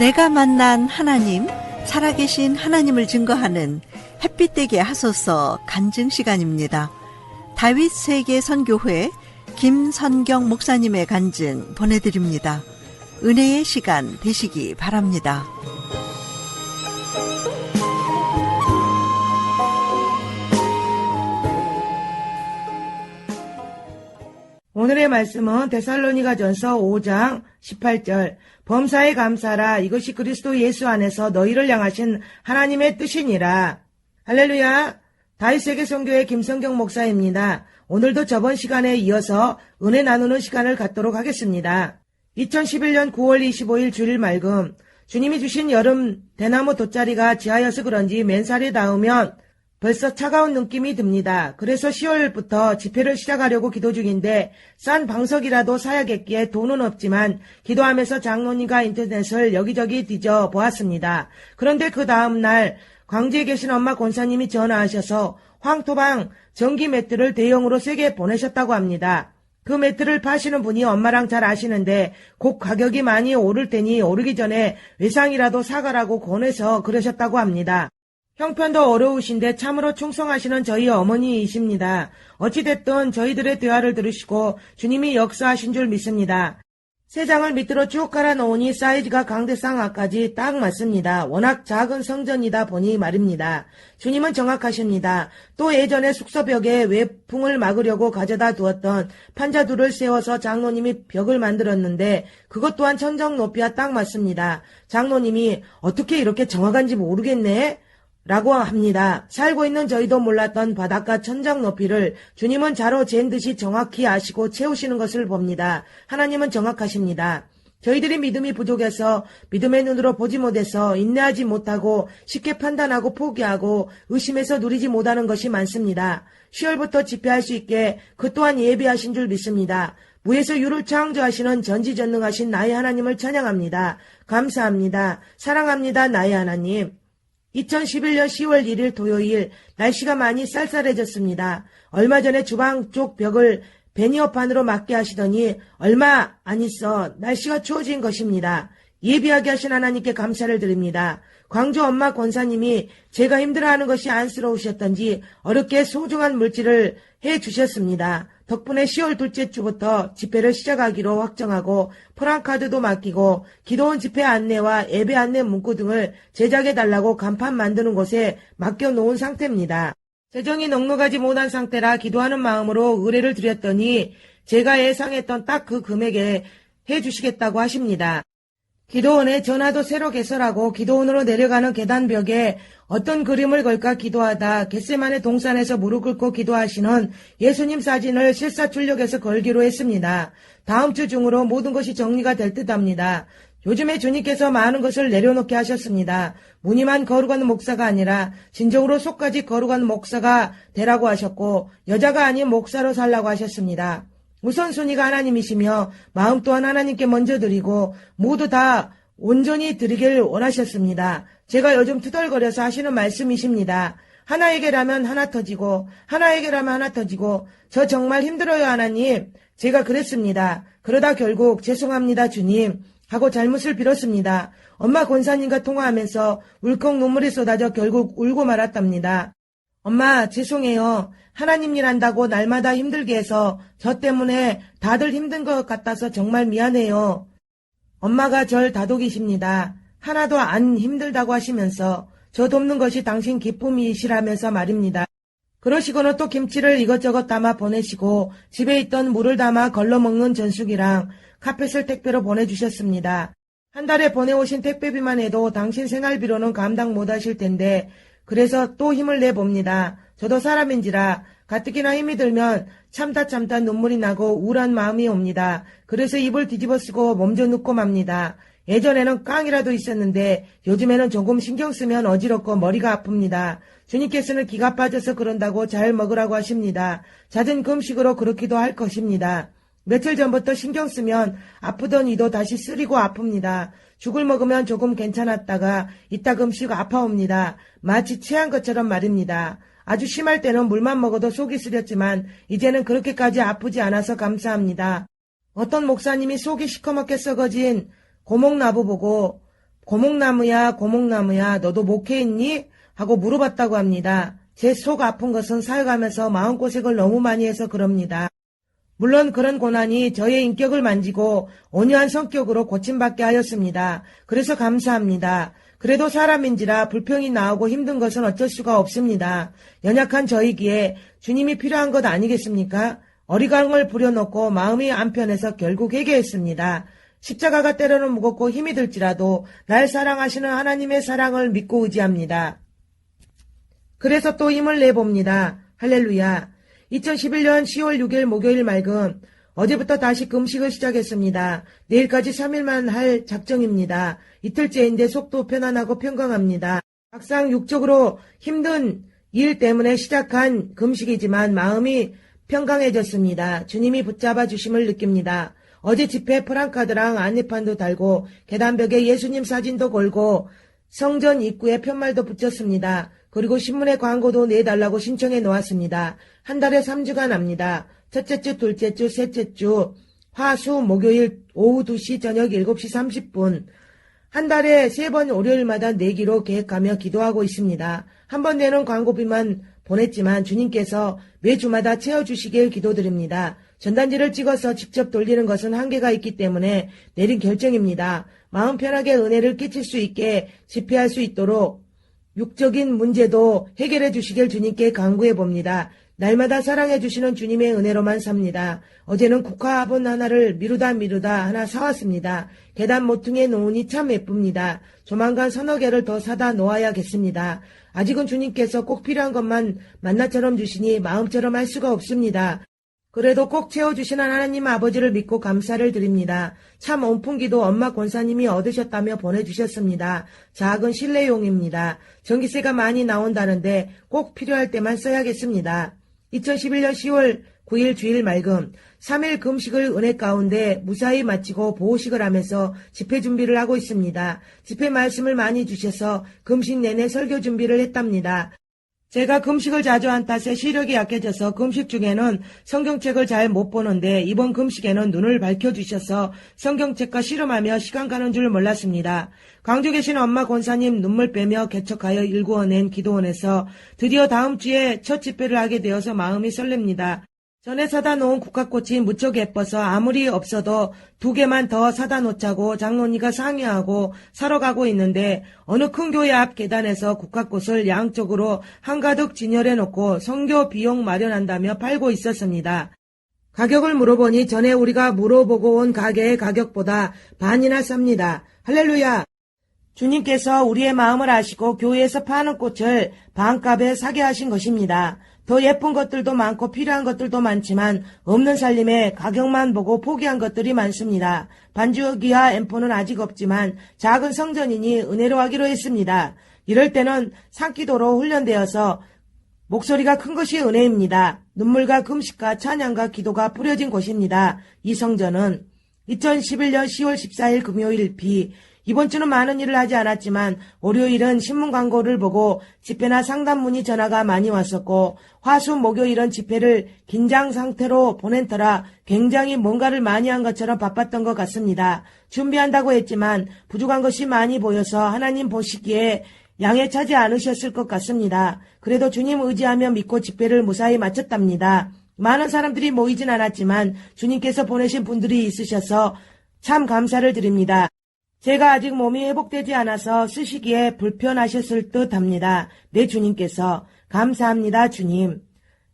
내가 만난 하나님, 살아계신 하나님을 증거하는 햇빛되게 하소서 간증 시간입니다. 다윗 세계 선교회 김선경 목사님의 간증 보내드립니다. 은혜의 시간 되시기 바랍니다. 오늘의 말씀은 데살로니가전서 5장 18절 범사에 감사라 이것이 그리스도 예수 안에서 너희를 향하신 하나님의 뜻이니라. 할렐루야. 다윗세계 선교회 김성경 목사입니다. 오늘도 저번 시간에 이어서 은혜 나누는 시간을 갖도록 하겠습니다. 2011년 9월 25일 주일 말금 주님이 주신 여름 대나무 돗자리가 지하여서 그런지 맨살이 닿으면 벌써 차가운 느낌이 듭니다. 그래서 10월부터 집회를 시작하려고 기도 중인데 싼 방석이라도 사야겠기에 돈은 없지만 기도하면서 장로님과 인터넷을 여기저기 뒤져 보았습니다. 그런데 그 다음날 광주에 계신 엄마 권사님이 전화하셔서 황토방 전기 매트를 대형으로 3개 보내셨다고 합니다. 그 매트를 파시는 분이 엄마랑 잘 아시는데 곧 가격이 많이 오를 테니 오르기 전에 외상이라도 사가라고 권해서 그러셨다고 합니다. 형편도 어려우신데 참으로 충성하시는 저희 어머니이십니다. 어찌됐든 저희들의 대화를 들으시고 주님이 역사하신 줄 믿습니다. 3장을 밑으로 쭉 깔아놓으니 사이즈가 강대상하까지 딱 맞습니다. 워낙 작은 성전이다 보니 말입니다. 주님은 정확하십니다. 또 예전에 숙소벽에 외풍을 막으려고 가져다 두었던 판자두를 세워서 장로님이 벽을 만들었는데 그것 또한 천정 높이와 딱 맞습니다. 장로님이 어떻게 이렇게 정확한지 모르겠네? 라고 합니다. 살고 있는 저희도 몰랐던 바닷가 천장 높이를 주님은 자로 잰 듯이 정확히 아시고 채우시는 것을 봅니다. 하나님은 정확하십니다. 저희들이 믿음이 부족해서 믿음의 눈으로 보지 못해서 인내하지 못하고 쉽게 판단하고 포기하고 의심해서 누리지 못하는 것이 많습니다. 10월부터 집회할 수 있게 그 또한 예비하신 줄 믿습니다. 무에서 유를 창조하시는 전지전능하신 나의 하나님을 찬양합니다. 감사합니다. 사랑합니다. 나의 하나님. 2011년 10월 1일 토요일 날씨가 많이 쌀쌀해졌습니다. 얼마 전에 주방 쪽 벽을 베니어판으로 막게 하시더니 얼마 안 있어 날씨가 추워진 것입니다. 예비하게 하신 하나님께 감사를 드립니다. 광주 엄마 권사님이 제가 힘들어하는 것이 안쓰러우셨던지 어렵게 소중한 물질을 해주셨습니다. 덕분에 10월 둘째 주부터 집회를 시작하기로 확정하고 프랑카드도 맡기고 기도원 집회 안내와 예배 안내 문구 등을 제작해달라고 간판 만드는 곳에 맡겨놓은 상태입니다. 재정이 넉넉하지 못한 상태라 기도하는 마음으로 의뢰를 드렸더니 제가 예상했던 딱 그 금액에 해주시겠다고 하십니다. 기도원에 전화도 새로 개설하고 기도원으로 내려가는 계단벽에 어떤 그림을 걸까 기도하다 겟세마네 동산에서 무릎 꿇고 기도하시는 예수님 사진을 실사출력해서 걸기로 했습니다. 다음 주 중으로 모든 것이 정리가 될 듯합니다. 요즘에 주님께서 많은 것을 내려놓게 하셨습니다. 무늬만 거룩한 목사가 아니라 진정으로 속까지 거룩한 목사가 되라고 하셨고 여자가 아닌 목사로 살라고 하셨습니다. 우선순위가 하나님이시며 마음 또한 하나님께 먼저 드리고 모두 다 온전히 드리길 원하셨습니다. 제가 요즘 투덜거려서 하시는 말씀이십니다. 하나에게라면 하나 터지고 하나에게라면 하나 터지고 저 정말 힘들어요 하나님. 제가 그랬습니다. 그러다 결국 죄송합니다 주님 하고 잘못을 빌었습니다. 엄마 권사님과 통화하면서 울컥 눈물이 쏟아져 결국 울고 말았답니다. 엄마 죄송해요. 하나님 일 한다고 날마다 힘들게 해서 저 때문에 다들 힘든 것 같아서 정말 미안해요. 엄마가 절 다독이십니다. 하나도 안 힘들다고 하시면서 저 돕는 것이 당신 기쁨이시라면서 말입니다. 그러시고는 또 김치를 이것저것 담아 보내시고 집에 있던 물을 담아 걸러먹는 전숙이랑 카펫을 택배로 보내주셨습니다. 한 달에 보내오신 택배비만 해도 당신 생활비로는 감당 못하실 텐데 그래서 또 힘을 내봅니다. 저도 사람인지라 가뜩이나 힘이 들면 참다 눈물이 나고 우울한 마음이 옵니다. 그래서 입을 뒤집어 쓰고 몸져 눕고 맙니다. 예전에는 깡이라도 있었는데 요즘에는 조금 신경 쓰면 어지럽고 머리가 아픕니다. 주님께서는 기가 빠져서 그런다고 잘 먹으라고 하십니다. 잦은 금식으로 그렇기도 할 것입니다. 며칠 전부터 신경 쓰면 아프던 이도 다시 쓰리고 아픕니다. 죽을 먹으면 조금 괜찮았다가 이따금씩 아파옵니다. 마치 체한 것처럼 말입니다. 아주 심할 때는 물만 먹어도 속이 쓰렸지만 이제는 그렇게까지 아프지 않아서 감사합니다. 어떤 목사님이 속이 시커멓게 썩어진 고목나무 보고 고목나무야 고목나무야 너도 목회했니? 하고 물어봤다고 합니다. 제 속 아픈 것은 사역하면서 마음고생을 너무 많이 해서 그럽니다. 물론 그런 고난이 저의 인격을 만지고 온유한 성격으로 고침받게 하였습니다. 그래서 감사합니다. 그래도 사람인지라 불평이 나오고 힘든 것은 어쩔 수가 없습니다. 연약한 저이기에 주님이 필요한 것 아니겠습니까? 어리광을 부려놓고 마음이 안 편해서 결국 회개했습니다. 십자가가 때로는 무겁고 힘이 들지라도 날 사랑하시는 하나님의 사랑을 믿고 의지합니다. 그래서 또 힘을 내봅니다. 할렐루야. 2011년 10월 6일 목요일 맑음. 어제부터 다시 금식을 시작했습니다. 내일까지 3일만 할 작정입니다. 이틀째인데 속도 편안하고 평강합니다. 막상 육적으로 힘든 일 때문에 시작한 금식이지만 마음이 평강해졌습니다. 주님이 붙잡아 주심을 느낍니다. 어제 집회 프랑카드랑 안내판도 달고 계단벽에 예수님 사진도 걸고 성전 입구에 편말도 붙였습니다. 그리고 신문에 광고도 내달라고 신청해 놓았습니다. 한 달에 3주간 합니다. 첫째 주, 둘째 주, 셋째 주, 화, 수, 목요일 오후 2시, 저녁 7시 30분. 한 달에 3번 월요일마다 내기로 계획하며 기도하고 있습니다. 한 번 내는 광고비만 보냈지만 주님께서 매주마다 채워주시길 기도드립니다. 전단지를 찍어서 직접 돌리는 것은 한계가 있기 때문에 내린 결정입니다. 마음 편하게 은혜를 끼칠 수 있게 집회할 수 있도록 육적인 문제도 해결해 주시길 주님께 간구해 봅니다. 날마다 사랑해 주시는 주님의 은혜로만 삽니다. 어제는 국화화분 하나를 미루다 하나 사왔습니다. 계단 모퉁이에 놓으니 참 예쁩니다. 조만간 서너 개를 더 사다 놓아야겠습니다. 아직은 주님께서 꼭 필요한 것만 만나처럼 주시니 마음처럼 할 수가 없습니다. 그래도 꼭 채워주시는 하나님 아버지를 믿고 감사를 드립니다. 참 온풍기도 엄마 권사님이 얻으셨다며 보내주셨습니다. 작은 실내용입니다. 전기세가 많이 나온다는데 꼭 필요할 때만 써야겠습니다. 2011년 10월 9일 주일 맑음. 3일 금식을 은혜 가운데 무사히 마치고 보호식을 하면서 집회 준비를 하고 있습니다. 집회 말씀을 많이 주셔서 금식 내내 설교 준비를 했답니다. 제가 금식을 자주 한 탓에 시력이 약해져서 금식 중에는 성경책을 잘 못 보는데 이번 금식에는 눈을 밝혀주셔서 성경책과 씨름하며 시간 가는 줄 몰랐습니다. 광주 계신 엄마 권사님 눈물 빼며 개척하여 일구어낸 기도원에서 드디어 다음 주에 첫 집회를 하게 되어서 마음이 설렙니다. 전에 사다 놓은 국화꽃이 무척 예뻐서 아무리 없어도 2개만 더 사다 놓자고 장로니가 상의하고 사러 가고 있는데 어느 큰 교회 앞 계단에서 국화꽃을 양쪽으로 한가득 진열해 놓고 선교 비용 마련한다며 팔고 있었습니다. 가격을 물어보니 전에 우리가 물어보고 온 가게의 가격보다 반이나 쌉니다. 할렐루야! 주님께서 우리의 마음을 아시고 교회에서 파는 꽃을 반값에 사게 하신 것입니다. 더 예쁜 것들도 많고 필요한 것들도 많지만 없는 살림에 가격만 보고 포기한 것들이 많습니다. 반주기와 엠포는 아직 없지만 작은 성전이니 은혜로 하기로 했습니다. 이럴 때는 산기도로 훈련되어서 목소리가 큰 것이 은혜입니다. 눈물과 금식과 찬양과 기도가 뿌려진 곳입니다. 이 성전은 2011년 10월 14일 금요일 비. 이번 주는 많은 일을 하지 않았지만 월요일은 신문 광고를 보고 집회나 상담 문의 전화가 많이 왔었고 화수 목요일은 집회를 긴장 상태로 보낸 터라 굉장히 뭔가를 많이 한 것처럼 바빴던 것 같습니다. 준비한다고 했지만 부족한 것이 많이 보여서 하나님 보시기에 양해 차지 않으셨을 것 같습니다. 그래도 주님 의지하며 믿고 집회를 무사히 마쳤답니다. 많은 사람들이 모이진 않았지만 주님께서 보내신 분들이 있으셔서 참 감사를 드립니다. 제가 아직 몸이 회복되지 않아서 쓰시기에 불편하셨을 듯 합니다. 내 주님께서. 감사합니다, 주님.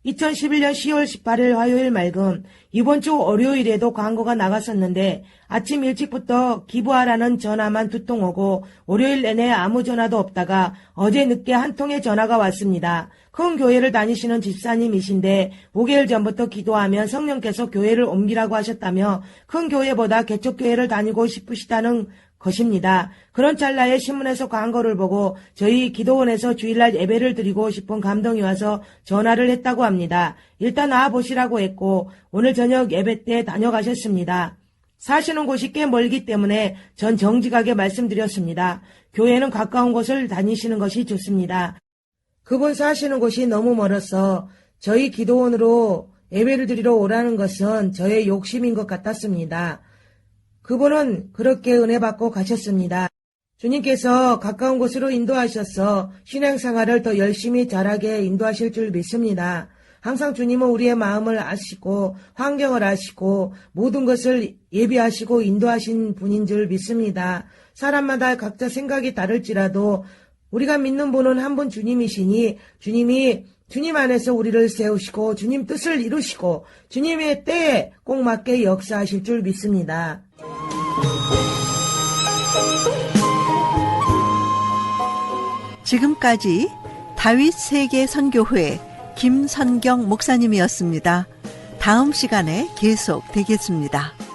2011년 10월 18일 화요일 맑음. 이번 주 월요일에도 광고가 나갔었는데 아침 일찍부터 기부하라는 전화만 2통 오고 월요일 내내 아무 전화도 없다가 어제 늦게 한 통의 전화가 왔습니다. 큰 교회를 다니시는 집사님이신데 5개월 전부터 기도하면 성령께서 교회를 옮기라고 하셨다며 큰 교회보다 개척교회를 다니고 싶으시다는 것입니다. 그런 찰나에 신문에서 광고를 보고 저희 기도원에서 주일날 예배를 드리고 싶은 감동이 와서 전화를 했다고 합니다. 일단 와보시라고 했고 오늘 저녁 예배 때 다녀가셨습니다. 사시는 곳이 꽤 멀기 때문에 전 정직하게 말씀드렸습니다. 교회는 가까운 곳을 다니시는 것이 좋습니다. 그분 사시는 곳이 너무 멀어서 저희 기도원으로 예배를 드리러 오라는 것은 저의 욕심인 것 같았습니다. 그분은 그렇게 은혜 받고 가셨습니다. 주님께서 가까운 곳으로 인도하셔서 신앙생활을 더 열심히 잘하게 인도하실 줄 믿습니다. 항상 주님은 우리의 마음을 아시고 환경을 아시고 모든 것을 예비하시고 인도하신 분인 줄 믿습니다. 사람마다 각자 생각이 다를지라도 우리가 믿는 분은 한 분 주님이시니 주님이 주님 안에서 우리를 세우시고 주님 뜻을 이루시고 주님의 때에 꼭 맞게 역사하실 줄 믿습니다. 지금까지 다윗 세계 선교회 김선경 목사님이었습니다. 다음 시간에 계속되겠습니다.